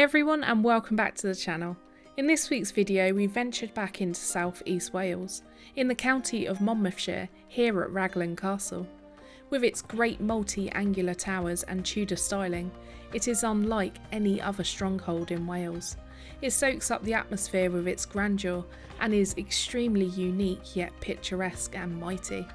Hey everyone and welcome back to the channel. In this week's video we ventured back into South East Wales, in the county of Monmouthshire, here at Raglan Castle. With its great multi-angular towers and Tudor styling, it is unlike any other stronghold in Wales. It soaks up the atmosphere with its grandeur and is extremely unique yet picturesque and mighty.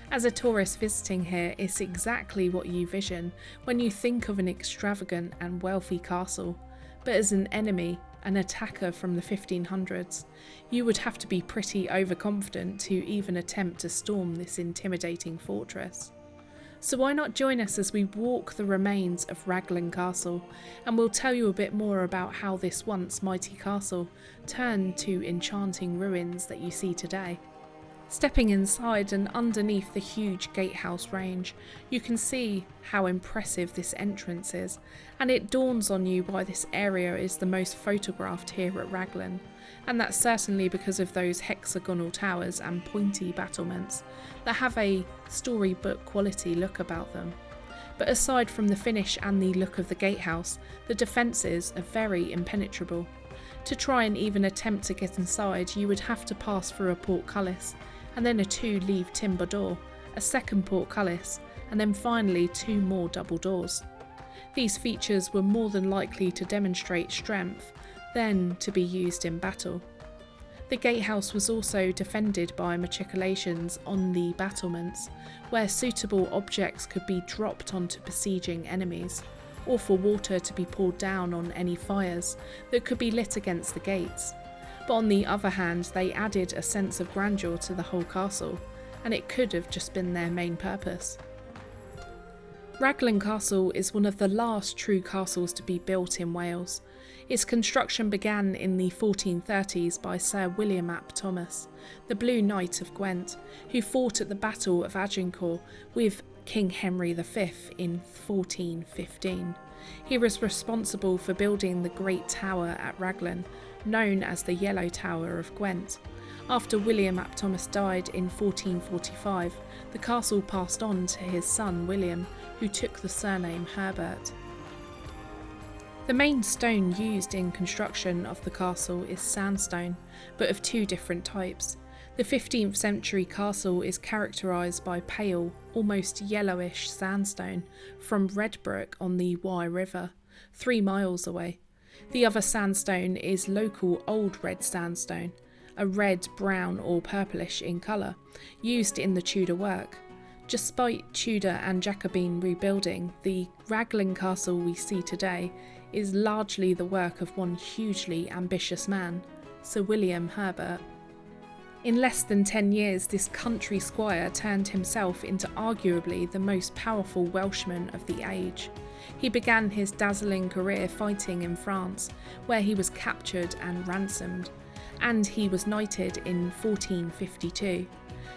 As a tourist visiting here, it's exactly what you vision when you think of an extravagant and wealthy castle. But as an enemy, an attacker from the 1500s, you would have to be pretty overconfident to even attempt to storm this intimidating fortress. So why not join us as we walk the remains of Raglan Castle, and we'll tell you a bit more about how this once mighty castle turned to enchanting ruins that you see today. Stepping inside and underneath the huge gatehouse range, you can see how impressive this entrance is, and it dawns on you why this area is the most photographed here at Raglan, and that's certainly because of those hexagonal towers and pointy battlements that have a storybook quality look about them. But aside from the finish and the look of the gatehouse, the defences are very impenetrable. To try and even attempt to get inside, you would have to pass through a portcullis, and then a 2-leaf timber door, a second portcullis, and then finally 2 more double doors. These features were more than likely to demonstrate strength than to be used in battle. The gatehouse was also defended by machicolations on the battlements, where suitable objects could be dropped onto besieging enemies, or for water to be poured down on any fires that could be lit against the gates. But on the other hand, they added a sense of grandeur to the whole castle, and it could have just been their main purpose. Raglan Castle is one of the last true castles to be built in Wales. Its construction began in the 1430s by Sir William ap Thomas, the Blue Knight of Gwent, who fought at the Battle of Agincourt with King Henry V in 1415. He was responsible for building the Great Tower at Raglan, known as the Yellow Tower of Gwent. After William ap Thomas died in 1445, the castle passed on to his son William, who took the surname Herbert. The main stone used in construction of the castle is sandstone, but of 2 different types. The 15th century castle is characterised by pale, almost yellowish sandstone from Redbrook on the Wye River, 3 miles away. The other sandstone is local Old Red Sandstone, a red, brown or purplish in colour, used in the Tudor work. Despite Tudor and Jacobean rebuilding, the Raglan Castle we see today is largely the work of one hugely ambitious man, Sir William Herbert. In less than 10 years, this country squire turned himself into arguably the most powerful Welshman of the age. He began his dazzling career fighting in France, where he was captured and ransomed, and he was knighted in 1452.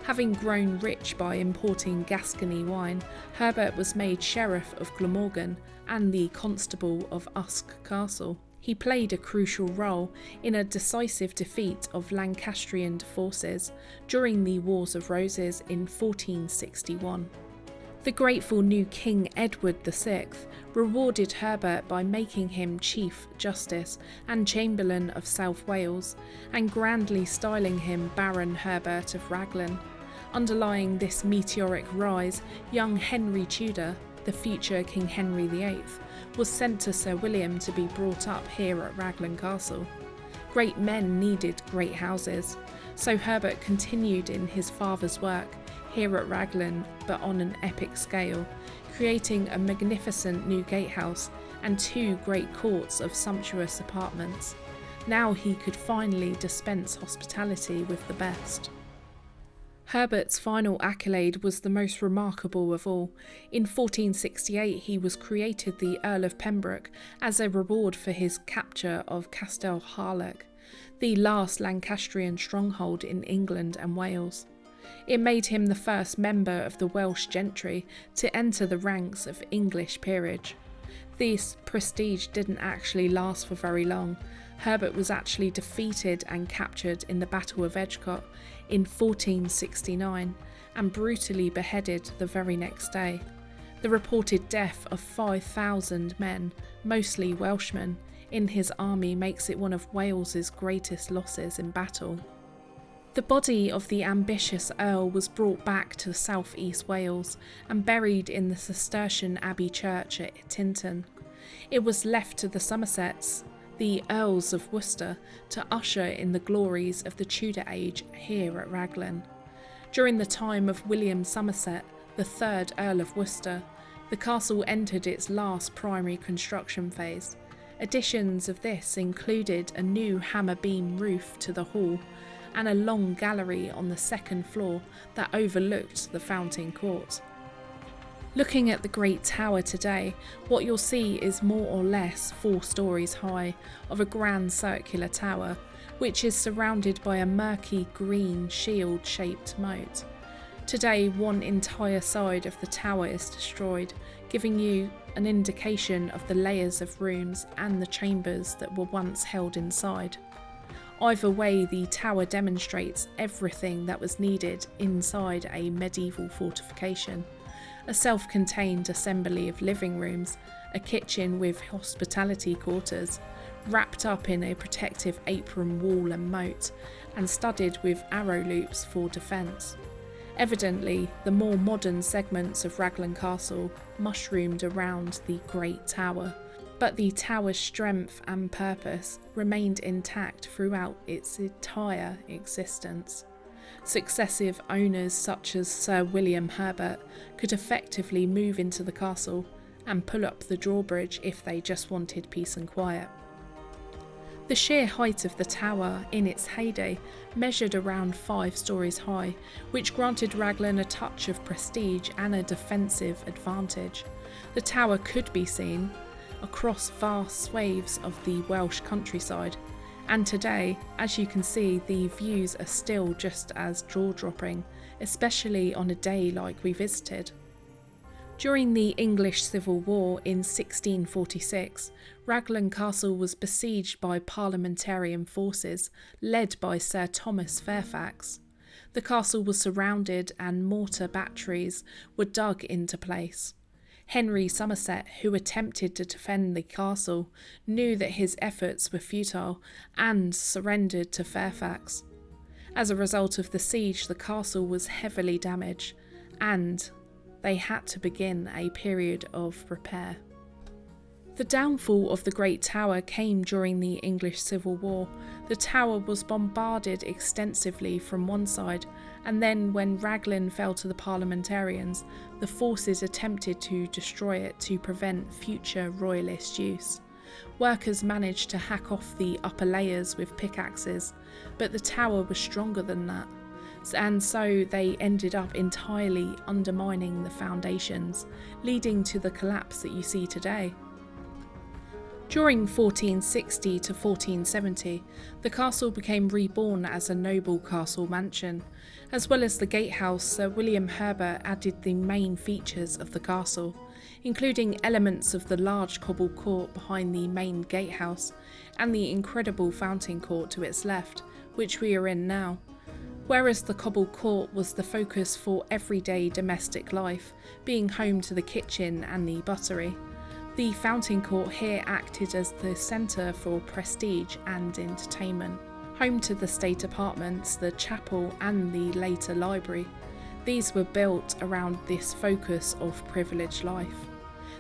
Having grown rich by importing Gascony wine, Herbert was made Sheriff of Glamorgan and the Constable of Usk Castle. He played a crucial role in a decisive defeat of Lancastrian forces during the Wars of Roses in 1461. The grateful new King Edward VI rewarded Herbert by making him Chief Justice and Chamberlain of South Wales, and grandly styling him Baron Herbert of Raglan. Underlying this meteoric rise, young Henry Tudor, the future King Henry VIII, was sent to Sir William to be brought up here at Raglan Castle. Great men needed great houses, so Herbert continued in his father's work here at Raglan, but on an epic scale, creating a magnificent new gatehouse and 2 great courts of sumptuous apartments. Now he could finally dispense hospitality with the best. Herbert's final accolade was the most remarkable of all. In 1468 he was created the Earl of Pembrook as a reward for his capture of Castell Harlech, the last Lancastrian stronghold in England and Wales. It made him the first member of the Welsh gentry to enter the ranks of English peerage. This prestige didn't actually last for very long. Herbert was actually defeated and captured in the Battle of Edgecote in 1469 and brutally beheaded the very next day. The reported death of 5,000 men, mostly Welshmen, in his army makes it one of Wales's greatest losses in battle. The body of the ambitious Earl was brought back to South East Wales and buried in the Cistercian Abbey Church at Tintern. It was left to the Somersets, the Earls of Worcester, to usher in the glories of the Tudor age here at Raglan. During the time of William Somerset, the third Earl of Worcester, the castle entered its last primary construction phase. Additions of this included a new hammer beam roof to the hall and a long gallery on the second floor that overlooked the Fountain Court. Looking at the Great Tower today, what you'll see is more or less 4 stories high of a grand circular tower, which is surrounded by a murky green shield-shaped moat. Today, one entire side of the tower is destroyed, giving you an indication of the layers of rooms and the chambers that were once held inside. Either way, the tower demonstrates everything that was needed inside a medieval fortification. A self-contained assembly of living rooms, a kitchen with hospitality quarters, wrapped up in a protective apron wall and moat, and studded with arrow loops for defence. Evidently, the more modern segments of Raglan Castle mushroomed around the Great Tower, but the tower's strength and purpose remained intact throughout its entire existence. Successive owners such as Sir William Herbert could effectively move into the castle and pull up the drawbridge if they just wanted peace and quiet. The sheer height of the tower in its heyday measured around 5 stories high, which granted Raglan a touch of prestige and a defensive advantage. The tower could be seen across vast swathes of the Welsh countryside, and today, as you can see, the views are still just as jaw-dropping, especially on a day like we visited. During the English Civil War in 1646, Raglan Castle was besieged by Parliamentarian forces led by Sir Thomas Fairfax. The castle was surrounded and mortar batteries were dug into place. Henry Somerset, who attempted to defend the castle, knew that his efforts were futile and surrendered to Fairfax. As a result of the siege, the castle was heavily damaged and they had to begin a period of repair. The downfall of the Great Tower came during the English Civil War. The tower was bombarded extensively from one side, and then when Raglan fell to the Parliamentarians, the forces attempted to destroy it to prevent future Royalist use. Workers managed to hack off the upper layers with pickaxes, but the tower was stronger than that, and so they ended up entirely undermining the foundations, leading to the collapse that you see today. During 1460 to 1470, the castle became reborn as a noble castle mansion. As well as the gatehouse, Sir William Herbert added the main features of the castle, including elements of the large cobbled court behind the main gatehouse and the incredible fountain court to its left, which we are in now. Whereas the cobbled court was the focus for everyday domestic life, being home to the kitchen and the buttery, the fountain court here acted as the centre for prestige and entertainment, home to the state apartments, the chapel and the later library. These were built around this focus of privileged life.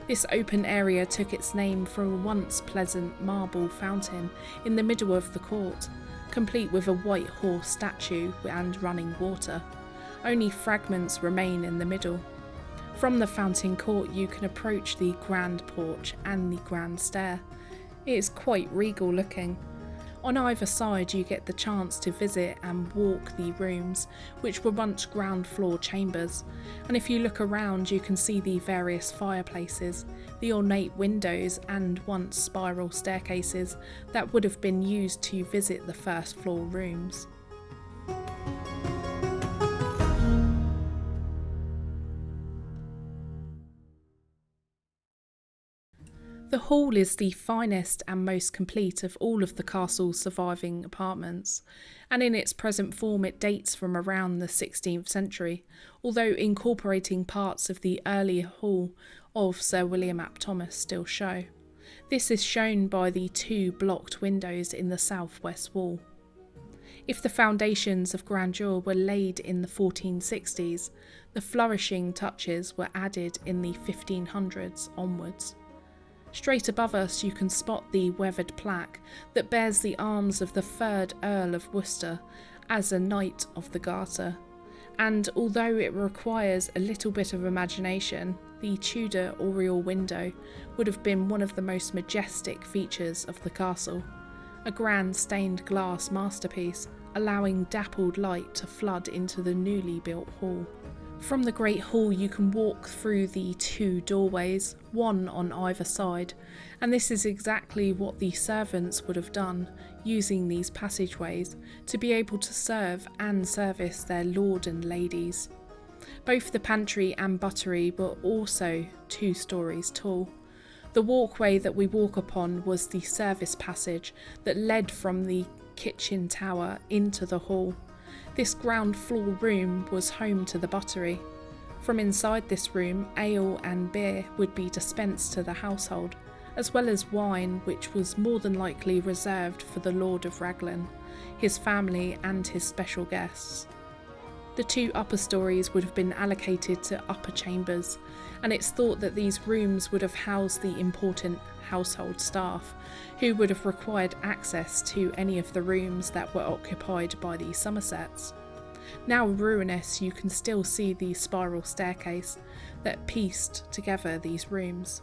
This open area took its name from a once pleasant marble fountain in the middle of the court, complete with a white horse statue and running water. Only fragments remain in the middle. From the fountain court you can approach the grand porch and the grand stair. It is quite regal looking. On either side you get the chance to visit and walk the rooms, which were once ground floor chambers, and if you look around you can see the various fireplaces, the ornate windows and once spiral staircases that would have been used to visit the first floor rooms. The hall is the finest and most complete of all of the castle's surviving apartments, and in its present form it dates from around the 16th century, although incorporating parts of the earlier hall of Sir William ap Thomas still show. This is shown by the 2 blocked windows in the southwest wall. If the foundations of grandeur were laid in the 1460s, the flourishing touches were added in the 1500s onwards. Straight above us you can spot the weathered plaque that bears the arms of the 3rd Earl of Worcester as a Knight of the Garter, and although it requires a little bit of imagination, the Tudor oriel window would have been one of the most majestic features of the castle. A grand stained glass masterpiece, allowing dappled light to flood into the newly built hall. From the Great Hall you can walk through the 2 doorways, one on either side, and this is exactly what the servants would have done, using these passageways to be able to serve and service their lord and ladies. Both the pantry and buttery were also 2 stories tall. The walkway that we walk upon was the service passage that led from the kitchen tower into the hall. This ground floor room was home to the buttery. From inside this room, ale and beer would be dispensed to the household, as well as wine, which was more than likely reserved for the Lord of Raglan, his family and his special guests. The 2 upper stories would have been allocated to upper chambers, and it's thought that these rooms would have housed the important household staff, who would have required access to any of the rooms that were occupied by the Somersets. Now ruinous, you can still see the spiral staircase that pieced together these rooms.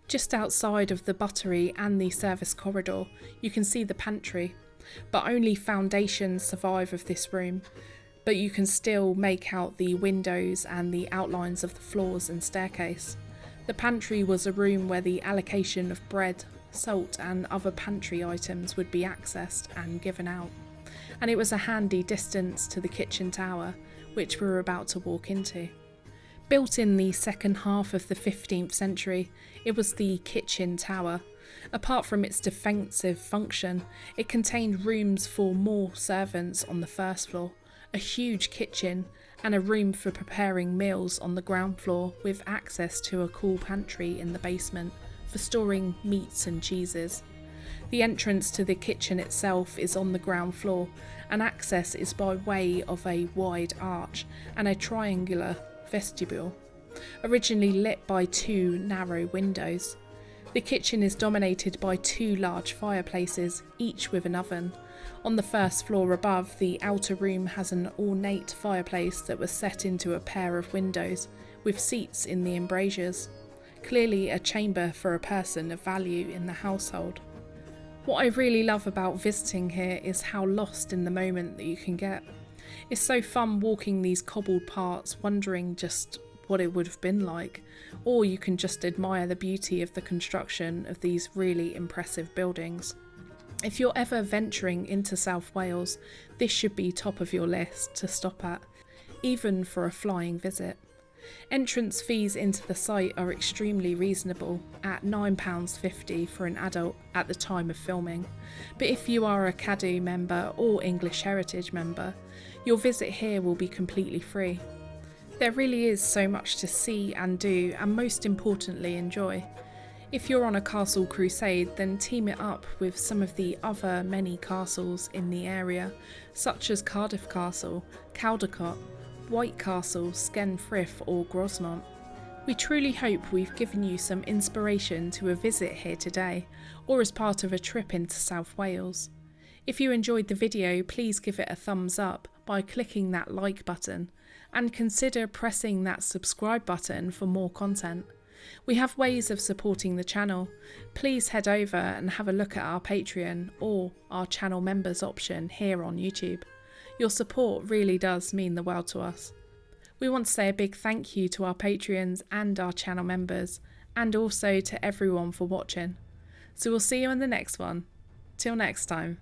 Just outside of the buttery and the service corridor, you can see the pantry, but only foundations survive of this room, but you can still make out the windows and the outlines of the floors and staircase. The pantry was a room where the allocation of bread, salt and other pantry items would be accessed and given out, and it was a handy distance to the kitchen tower, which we were about to walk into. Built in the second half of the 15th century, it was the kitchen tower. Apart from its defensive function, it contained rooms for more servants on the first floor, a huge kitchen, and a room for preparing meals on the ground floor, with access to a cool pantry in the basement for storing meats and cheeses. The entrance to the kitchen itself is on the ground floor, and access is by way of a wide arch and a triangular vestibule, originally lit by 2 narrow windows. The kitchen is dominated by 2 large fireplaces, each with an oven. On the first floor above, the outer room has an ornate fireplace that was set into a pair of windows, with seats in the embrasures. Clearly a chamber for a person of value in the household. What I really love about visiting here is how lost in the moment that you can get. It's so fun walking these cobbled parts, wondering just what it would have been like, or you can just admire the beauty of the construction of these really impressive buildings. If you're ever venturing into South Wales, this should be top of your list to stop at, even for a flying visit. Entrance fees into the site are extremely reasonable, at £9.50 for an adult at the time of filming, but if you are a Cadw member or English Heritage member, your visit here will be completely free. There really is so much to see and do, and most importantly enjoy. If you're on a castle crusade, then team it up with some of the other many castles in the area, such as Cardiff Castle, Caldecott, White Castle, Skenfrith or Grosmont. We truly hope we've given you some inspiration to a visit here today, or as part of a trip into South Wales. If you enjoyed the video, please give it a thumbs up by clicking that like button, and consider pressing that subscribe button for more content. We have ways of supporting the channel. Please head over and have a look at our Patreon or our channel members option here on YouTube. Your support really does mean the world to us. We want to say a big thank you to our Patreons and our channel members, and also to everyone for watching. So we'll see you in the next one. Till next time.